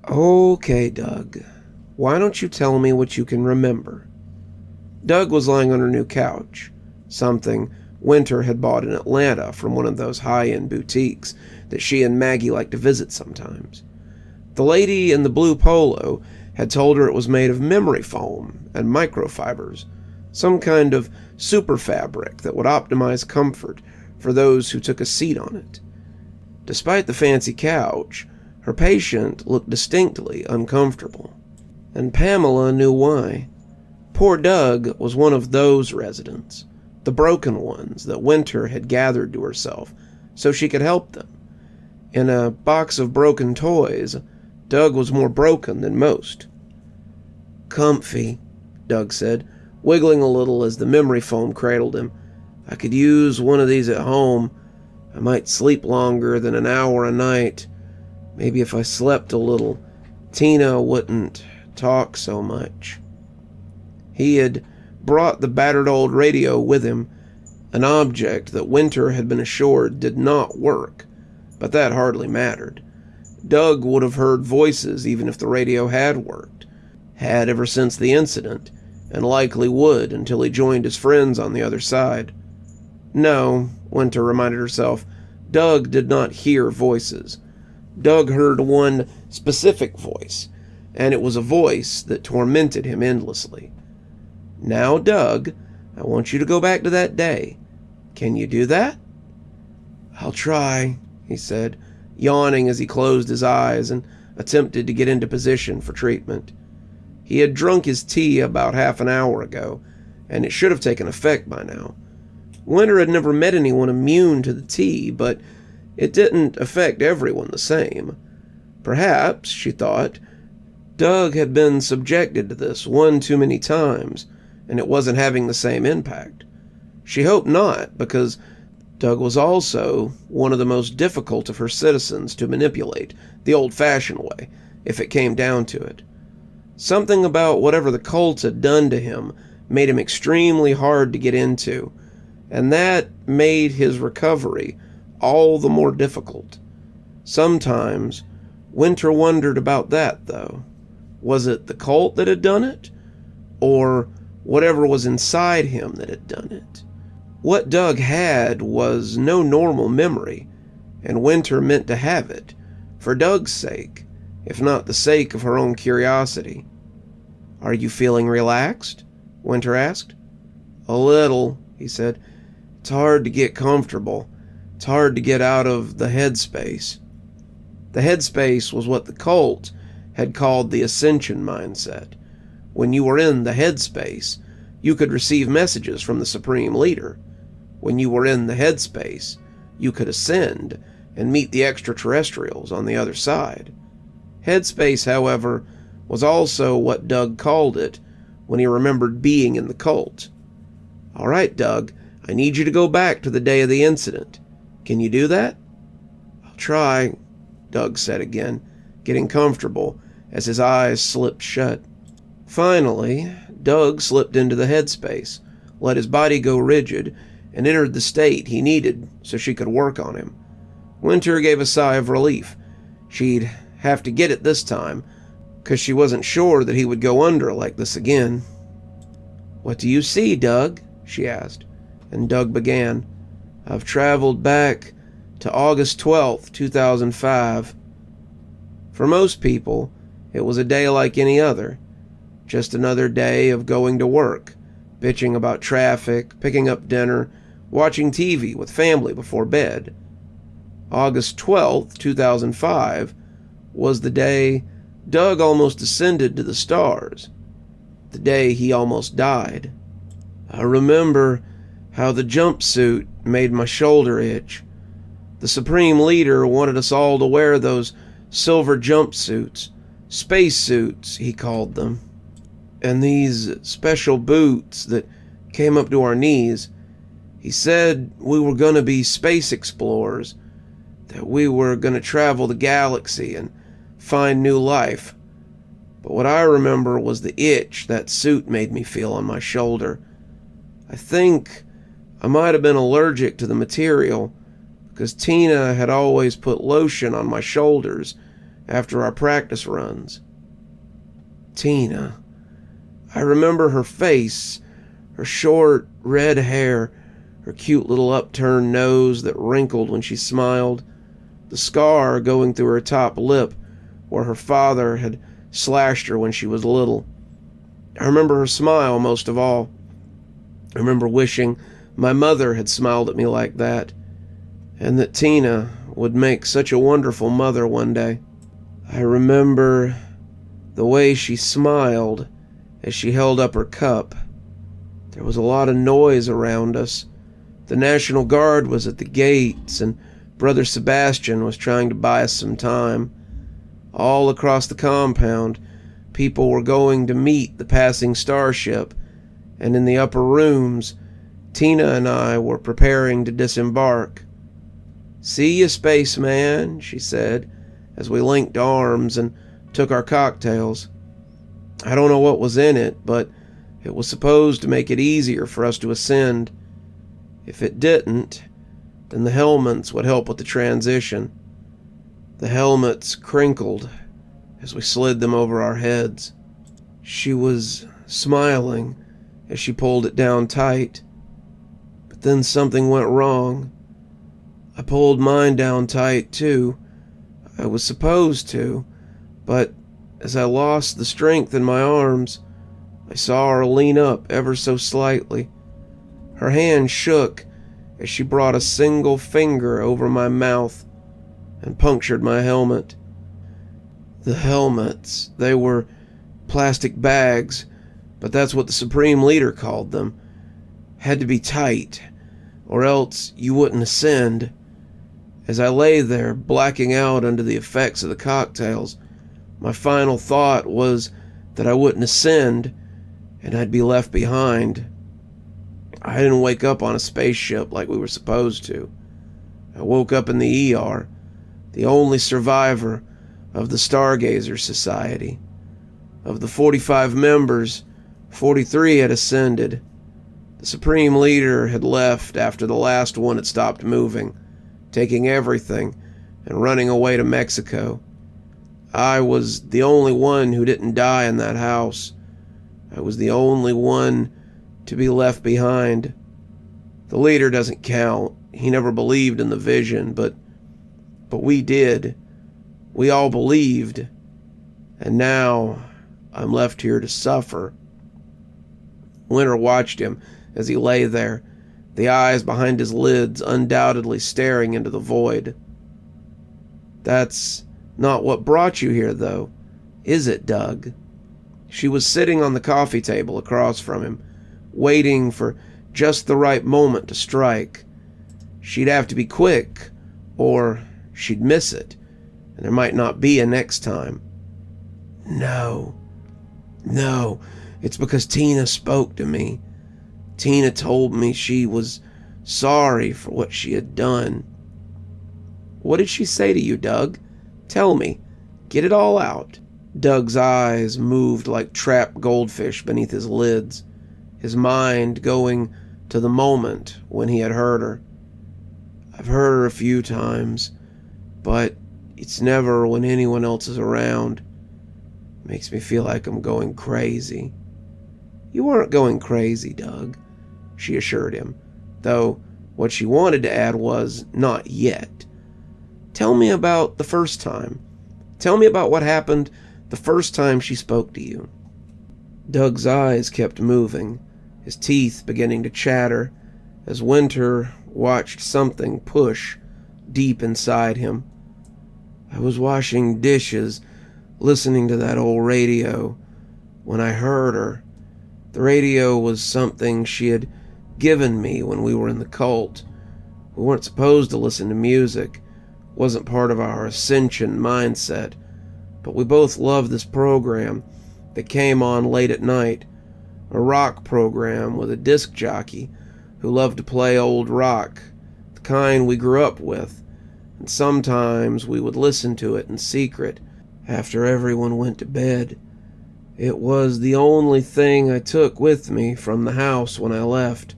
Okay, Doug. Why don't you tell me what you can remember? Doug was lying on her new couch, something Winter had bought in Atlanta from one of those high-end boutiques that she and Maggie like to visit sometimes. The lady in the blue polo had told her it was made of memory foam and microfibers, some kind of super fabric that would optimize comfort for those who took a seat on it. Despite the fancy couch, her patient looked distinctly uncomfortable, and Pamela knew why. Poor Doug was one of those residents, the broken ones that Winter had gathered to herself so she could help them. In a box of broken toys, Doug was more broken than most. "Comfy," Doug said, wiggling a little as the memory foam cradled him. "I could use one of these at home. I might sleep longer than an hour a night. Maybe if I slept a little, Tina wouldn't talk so much." He had brought the battered old radio with him, an object that Winter had been assured did not work, but that hardly mattered. Doug would have heard voices even if the radio had worked, had ever since the incident, and likely would until he joined his friends on the other side. No, Winter reminded herself, Doug did not hear voices. Doug heard one specific voice, and it was a voice that tormented him endlessly. "Now, Doug, I want you to go back to that day. Can you do that?" "I'll try," he said, yawning as he closed his eyes and attempted to get into position for treatment. He had drunk his tea about half an hour ago, and it should have taken effect by now. Winter had never met anyone immune to the tea, but it didn't affect everyone the same. Perhaps, she thought, Doug had been subjected to this one too many times, and it wasn't having the same impact. She hoped not, because Doug was also one of the most difficult of her citizens to manipulate the old-fashioned way, if it came down to it. Something about whatever the cult had done to him made him extremely hard to get into, and that made his recovery all the more difficult. Sometimes, Winter wondered about that, though. Was it the cult that had done it? Or whatever was inside him that had done it? What Doug had was no normal memory, and Winter meant to have it, for Doug's sake, if not the sake of her own curiosity. "Are you feeling relaxed?" Winter asked. "A little," he said. "It's hard to get comfortable. It's hard to get out of the headspace." The headspace was what the cult had called the ascension mindset. When you were in the headspace, you could receive messages from the Supreme Leader. When you were in the headspace, you could ascend and meet the extraterrestrials on the other side. Headspace, however, was also what Doug called it when he remembered being in the cult. "All right, Doug, I need you to go back to the day of the incident. Can you do that?" "I'll try," Doug said again, getting comfortable as his eyes slipped shut. Finally, Doug slipped into the headspace, let his body go rigid, and entered the state he needed so she could work on him. Winter gave a sigh of relief. She'd have to get it this time, because she wasn't sure that he would go under like this again. "What do you see, Doug?" she asked, and Doug began. "I've traveled back to August 12th, 2005. For most people, it was a day like any other. Just another day of going to work, bitching about traffic, picking up dinner, watching TV with family before bed. August 12th, 2005 was the day Doug almost ascended to the stars, the day he almost died. I remember how the jumpsuit made my shoulder itch. The Supreme Leader wanted us all to wear those silver jumpsuits, spacesuits, he called them, and these special boots that came up to our knees. He said we were going to be space explorers, that we were going to travel the galaxy and find new life. But what I remember was the itch that suit made me feel on my shoulder. I think I might have been allergic to the material, because Tina had always put lotion on my shoulders after our practice runs. Tina. I remember her face, her short, red hair, her cute little upturned nose that wrinkled when she smiled, the scar going through her top lip where her father had slashed her when she was little. I remember her smile most of all. I remember wishing my mother had smiled at me like that, and that Tina would make such a wonderful mother one day. I remember the way she smiled as she held up her cup. There was a lot of noise around us. The National Guard was at the gates, and Brother Sebastian was trying to buy us some time. All across the compound, people were going to meet the passing starship, and in the upper rooms, Tina and I were preparing to disembark. "See ya, spaceman," she said, as we linked arms and took our cocktails. I don't know what was in it, but it was supposed to make it easier for us to ascend. If it didn't, then the helmets would help with the transition. The helmets crinkled as we slid them over our heads. She was smiling as she pulled it down tight. But then something went wrong. I pulled mine down tight too. I was supposed to, but as I lost the strength in my arms, I saw her lean up ever so slightly. Her hand shook as she brought a single finger over my mouth and punctured my helmet. The helmets, they were plastic bags, but that's what the Supreme Leader called them. Had to be tight, or else you wouldn't ascend. As I lay there, blacking out under the effects of the cocktails, my final thought was that I wouldn't ascend, and I'd be left behind. I didn't wake up on a spaceship like we were supposed to. I woke up in the ER, the only survivor of the Stargazer Society. Of the 45 members, 43 had ascended. The Supreme Leader had left after the last one had stopped moving, taking everything and running away to Mexico. I was the only one who didn't die in that house. I was the only one to be left behind. The leader doesn't count. He never believed in the vision, but we did. We all believed. And now I'm left here to suffer. Winter watched him as he lay there, the eyes behind his lids undoubtedly staring into the void. "That's not what brought you here, though, is it, Doug?" She was sitting on the coffee table across from him, waiting for just the right moment to strike. She'd have to be quick, or she'd miss it, and there might not be a next time. No, it's because Tina spoke to me. Tina told me she was sorry for what she had done. What did she say to you, Doug? Tell me. Get it all out. Doug's eyes moved like trapped goldfish beneath his lids, his mind going to the moment when he had heard her. I've heard her a few times, but it's never when anyone else is around. It makes me feel like I'm going crazy. You aren't going crazy, Doug, she assured him, though what she wanted to add was, not yet. Tell me about the first time. Tell me about what happened the first time she spoke to you. Doug's eyes kept moving, his teeth beginning to chatter, as Winter watched something push deep inside him. I was washing dishes, listening to that old radio, when I heard her. The radio was something she had given me when we were in the cult. We weren't supposed to listen to music. It wasn't part of our ascension mindset. But we both loved this program that came on late at night. A rock program with a disc jockey who loved to play old rock, the kind we grew up with. And sometimes we would listen to it in secret after everyone went to bed. It was the only thing I took with me from the house when I left.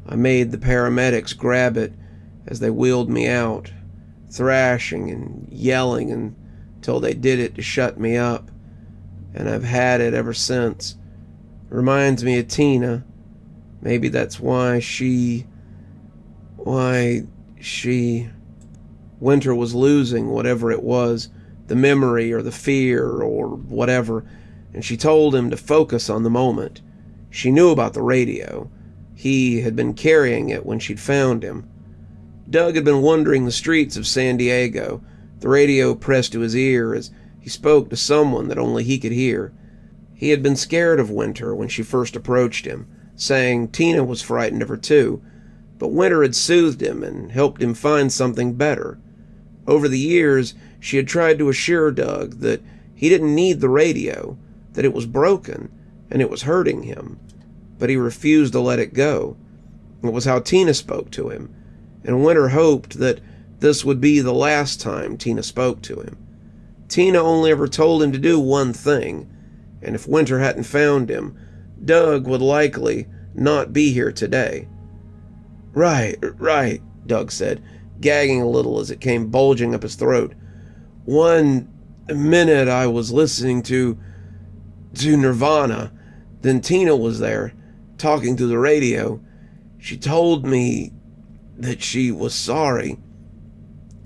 I made the paramedics grab it as they wheeled me out, thrashing and yelling till they did it to shut me up, and I've had it ever since. Reminds me of Tina. Maybe that's why she... Winter was losing whatever it was, the memory or the fear or whatever, and she told him to focus on the moment. She knew about the radio. He had been carrying it when she'd found him. Doug had been wandering the streets of San Diego, the radio pressed to his ear as he spoke to someone that only he could hear. He had been scared of Winter when she first approached him, saying Tina was frightened of her too, but Winter had soothed him and helped him find something better. Over the years, she had tried to assure Doug that he didn't need the radio, that it was broken, and it was hurting him, but he refused to let it go. It was how Tina spoke to him, and Winter hoped that this would be the last time Tina spoke to him. Tina only ever told him to do one thing, and if Winter hadn't found him, Doug would likely not be here today. Right, Doug said, gagging a little as it came bulging up his throat. One minute I was listening to Nirvana, then Tina was there, talking through the radio. She told me that she was sorry.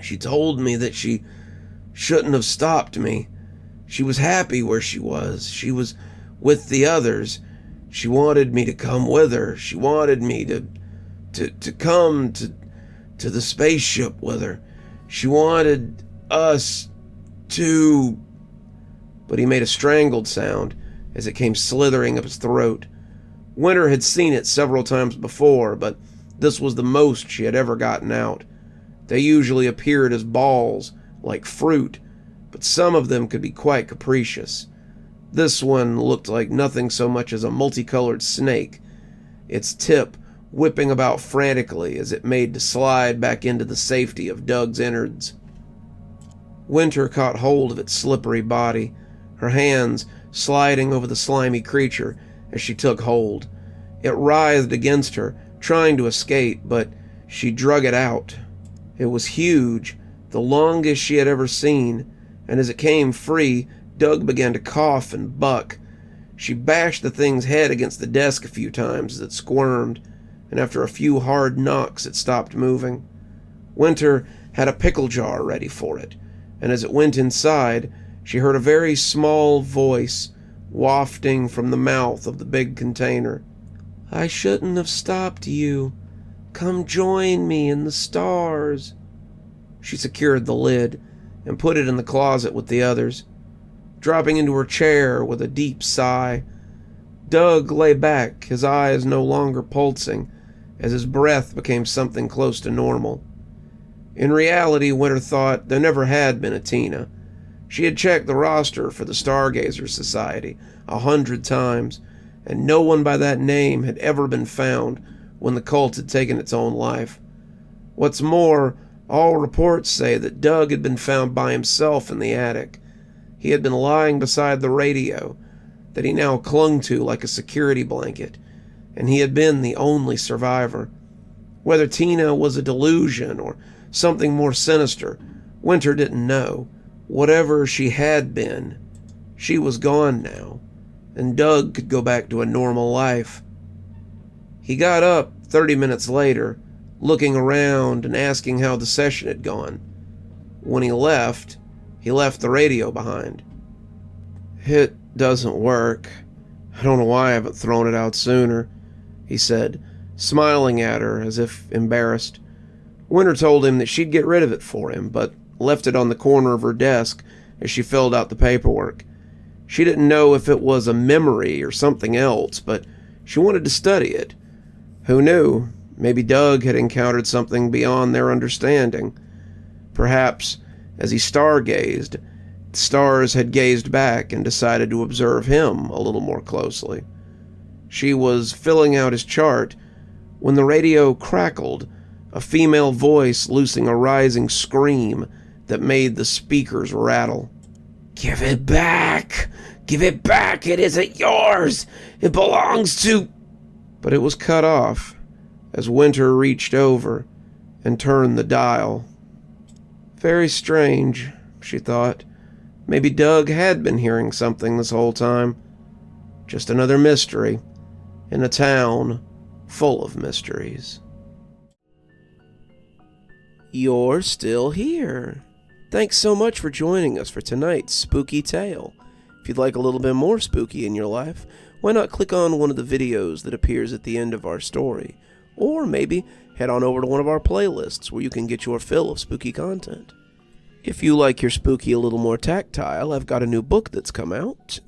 She told me that she shouldn't have stopped me. She was happy where she was. She was with the others. She wanted me to come with her. She wanted me to come to the spaceship with her. She wanted us to... But he made a strangled sound as it came slithering up his throat. Winter had seen it several times before, but this was the most she had ever gotten out. They usually appeared as balls, like fruit, but some of them could be quite capricious. This one looked like nothing so much as a multicolored snake, its tip whipping about frantically as it made to slide back into the safety of Doug's innards. Winter caught hold of its slippery body, her hands sliding over the slimy creature as she took hold. It writhed against her, trying to escape, but she drug it out. It was huge, the longest she had ever seen, and as it came free, Doug began to cough and buck. She bashed the thing's head against the desk a few times as it squirmed, and after a few hard knocks it stopped moving. Winter had a pickle jar ready for it, and as it went inside, she heard a very small voice wafting from the mouth of the big container. "I shouldn't have stopped you. Come join me in the stars." She secured the lid and put it in the closet with the others. Dropping into her chair with a deep sigh, Doug lay back, his eyes no longer pulsing, as his breath became something close to normal. In reality, Winter thought there never had been a Tina. She had checked the roster for the Stargazer Society 100 times, and no one by that name had ever been found when the cult had taken its own life. What's more, all reports say that Doug had been found by himself in the attic. He had been lying beside the radio that he now clung to like a security blanket, and he had been the only survivor. Whether Tina was a delusion or something more sinister, Winter didn't know. Whatever she had been, she was gone now, and Doug could go back to a normal life. He got up 30 minutes later, looking around and asking how the session had gone. When he left the radio behind. "It doesn't work. I don't know why I haven't thrown it out sooner," he said, smiling at her as if embarrassed. Winter told him that she'd get rid of it for him, but left it on the corner of her desk as she filled out the paperwork. She didn't know if it was a memory or something else, but she wanted to study it. Who knew? Maybe Doug had encountered something beyond their understanding. Perhaps, as he stargazed, the stars had gazed back and decided to observe him a little more closely. She was filling out his chart when the radio crackled, a female voice loosing a rising scream that made the speakers rattle. "Give it back! Give it back! It isn't yours! It belongs to..." But it was cut off as Winter reached over and turned the dial. Very strange, she thought. Maybe Doug had been hearing something this whole time. Just another mystery in a town full of mysteries. You're still here. Thanks so much for joining us for tonight's spooky tale. If you'd like a little bit more spooky in your life, why not click on one of the videos that appears at the end of our story, or maybe head on over to one of our playlists where you can get your fill of spooky content. If you like your spooky a little more tactile, I've got a new book that's come out.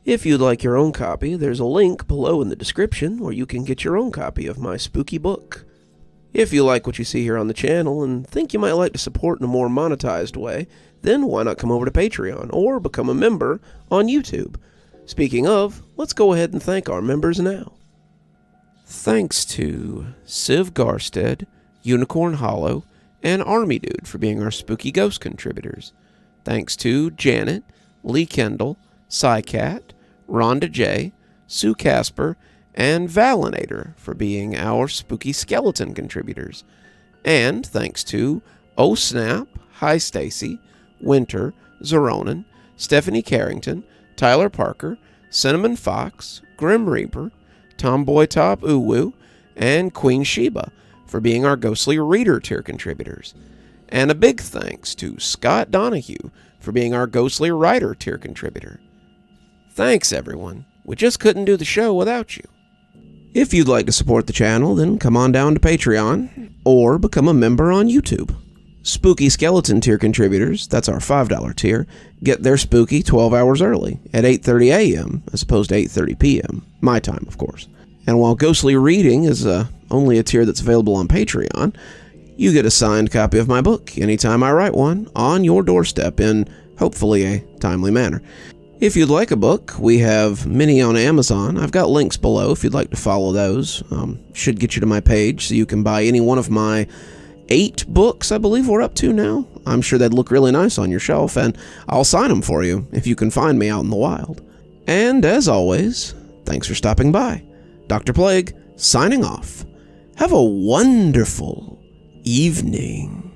If you'd like your own copy, there's a link below in the description where you can get your own copy of my spooky book. If you like what you see here on the channel and think you might like to support in a more monetized way, then why not come over to Patreon or become a member on YouTube? Speaking of, let's go ahead and thank our members now. Thanks to Civ Garstad, Unicorn Hollow, and Army Dude for being our spooky ghost contributors. Thanks to Janet, Lee Kendall, Saikat, Ronda J, Sue Casper, and Valinator for being our spooky skeleton contributors. And thanks to Oh Snap, Hi Stacy, Winter, Xaronan, Stephanie Carrington, Tyler Parker, Cinnamon Fox, Grim Reaper, TomBoiTopUwU, and Queen Sheebah for being our ghostly reader tier contributors. And a big thanks to Scott Donahue for being our ghostly writer tier contributor. Thanks everyone, we just couldn't do the show without you. If you'd like to support the channel, then come on down to Patreon or become a member on YouTube. Spooky Skeleton tier contributors, that's our $5 tier, get their spooky 12 hours early at 8:30 a.m. as opposed to 8:30 p.m. my time, of course. And while Ghostly Reading is only a tier that's available on Patreon, you get a signed copy of my book anytime I write one on your doorstep in, hopefully, a timely manner. If you'd like a book, we have many on Amazon. I've got links below if you'd like to follow those. Should get you to my page so you can buy any one of my 8 books I believe we're up to now. I'm sure they'd look really nice on your shelf, and I'll sign them for you if you can find me out in the wild. And as always, thanks for stopping by. Dr. Plague, signing off. Have a wonderful evening.